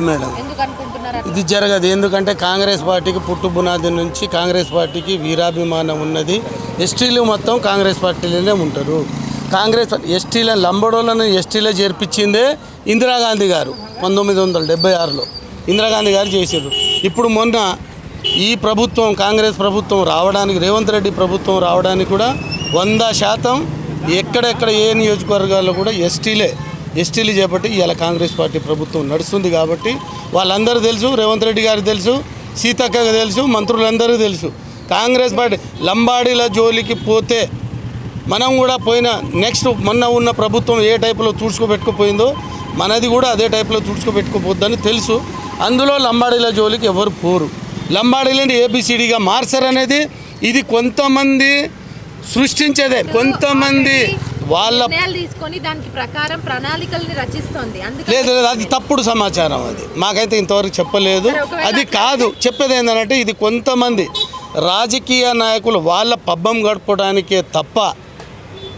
Madam ఇది జరగదు. ఎందుకంటే కాంగ్రెస్ పార్టీకి పుట్టు బునాది నుంచి కాంగ్రెస్ పార్టీకి వీరాభిమానం ఉన్నది. ఎస్టీలు మొత్తం కాంగ్రెస్ పార్టీలోనే ఉంటారు. కాంగ్రెస్ ఎస్టీల లంబడోళ్ళను ఎస్టీలో చేర్పించిందే ఇందిరాగాంధీ గారు 1976లో ఇందిరాగాంధీ గారు చేశారు. ఇప్పుడు మొన్న ఈ ప్రభుత్వం కాంగ్రెస్ ప్రభుత్వం రావడానికి, రేవంత్ రెడ్డి ప్రభుత్వం రావడానికి కూడా 100% ఎక్కడెక్కడ ఏ నియోజకవర్గాల్లో కూడా ఎస్టీలు చేపట్టి ఇలా కాంగ్రెస్ పార్టీ ప్రభుత్వం నడుస్తుంది. కాబట్టి వాళ్ళందరూ తెలుసు, రేవంత్ రెడ్డి గారికి తెలుసు, సీతక్కకు తెలుసు, మంత్రులందరూ తెలుసు. కాంగ్రెస్ పార్టీ లంబాడీల జోలికి పోతే మనం కూడా పోయిన నెక్స్ట్ మొన్న ఉన్న ప్రభుత్వం ఏ టైపులో తుడుచుకోబెట్టుకుపోయిందో మనది కూడా అదే టైపులో తుడుచుకోబెట్టుకుపోద్దని తెలుసు. అందులో లంబాడీల జోలికి ఎవరు పోరు. లంబాడీలని ఏబిసిడిగా మార్చరనేది ఇది కొంతమంది సృష్టించేదే. కొంతమంది వాళ్ళ తీసుకొని దానికి ప్రకారం ప్రణాళికల్ని రచిస్తోంది. లేదు అది తప్పుడు సమాచారం. అది మాకైతే ఇంతవరకు చెప్పలేదు. అది కాదు. చెప్పేది ఏంటంటే ఇది కొంతమంది రాజకీయ నాయకులు వాళ్ళ పబ్బం గడపడానికే తప్ప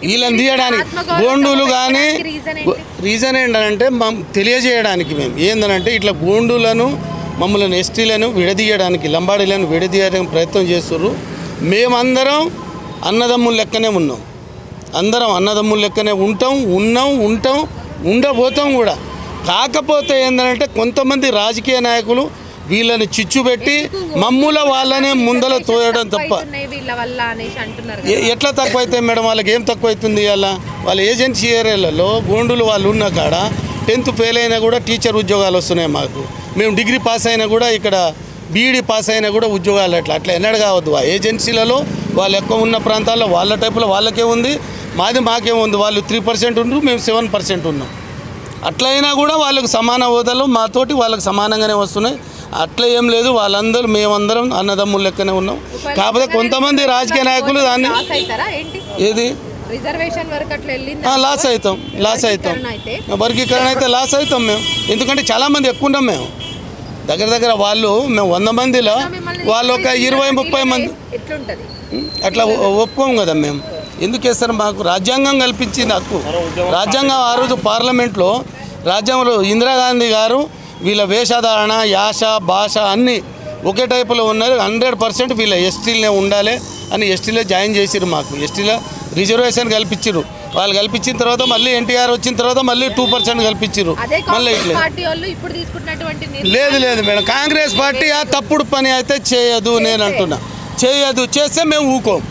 వీళ్ళని తీయడానికి గోండులు కానీ రీజన్ ఏంటంటే తెలియజేయడానికి మేము ఏంటంటే ఇట్లా గోండులను మమ్మల్ని ఎస్టీలను విడదీయడానికి, లంబాడీలను విడదీయడానికి ప్రయత్నం చేస్తున్నారు. మేమందరం అన్నదమ్ముల లెక్కనే ఉన్నాం. అందరం అన్నదమ్ముల లెక్కనే ఉంటాం ఉండబోతాం కూడా. కాకపోతే ఏంటంటే కొంతమంది రాజకీయ నాయకులు వీళ్ళని చిచ్చు పెట్టి మమ్ముల వాళ్ళనే ముందల తోయడం తప్ప ఎట్లా తక్కువ అవుతాయి మేడం? వాళ్ళకి ఏం తక్కువ అవుతుంది? వాళ్ళ ఏజెన్సీ ఏరియాలలో గోండులు వాళ్ళు ఉన్న కాడ 10th ఫెయిల్ అయినా కూడా టీచర్ ఉద్యోగాలు వస్తున్నాయి మాకు. మేము డిగ్రీ పాస్ అయినా కూడా ఇక్కడ బీఈడీ పాస్ అయినా కూడా ఉద్యోగాలు అట్లా ఎన్నడూ కావద్దు. ఆ ఏజెన్సీలలో వాళ్ళు ఎక్కువ ఉన్న ప్రాంతాల్లో వాళ్ళ టైపులో వాళ్ళకే ఉంది, మాకేముంది. వాళ్ళు 3% ఉన్నారు, మేము 7% ఉన్నాం. అట్లయినా కూడా వాళ్ళకు సమాన హోదాలు మాతోటి వాళ్ళకి సమానంగానే వస్తున్నాయి. అట్లా ఏం లేదు. వాళ్ళందరూ మేమందరం అన్నదమ్ముల లెక్కనే ఉన్నాం. కాకపోతే కొంతమంది రాజకీయ నాయకులు దాన్ని ఏది లాస్ అవుతాం వర్గీకరణ అయితే లాస్ అవుతాం మేము. ఎందుకంటే చాలామంది ఎక్కువ ఉన్నాం మేము. దగ్గర మేము 100 మందిలో వాళ్ళు ఒక 20-30 మంది అట్లా ఒప్పుకోం కదా మేము. ఎందుకు వేస్తారు? మాకు రాజ్యాంగం కల్పించింది హక్కు. రాజ్యాంగం ఆ రోజు పార్లమెంట్లో రాజ్యాంగంలో ఇందిరాగాంధీ గారు వీళ్ళ వేషధారణ, యాస, భాష అన్నీ ఒకే టైపులో ఉన్నారు. 100% వీళ్ళ ఎస్టీలనే ఉండాలి అని ఎస్టీలో జాయిన్ చేసిరు. మాకు ఎస్టీలో రిజర్వేషన్ కల్పించారు. వాళ్ళు కల్పించిన తర్వాత మళ్ళీ ఎన్టీఆర్ వచ్చిన తర్వాత మళ్ళీ 2% కల్పించారు. మళ్ళీ లేదు మేడం, కాంగ్రెస్ పార్టీ ఆ తప్పుడు పని అయితే చేయదు. నేను అంటున్నా చేయదు. చేస్తే మేము ఊకోం.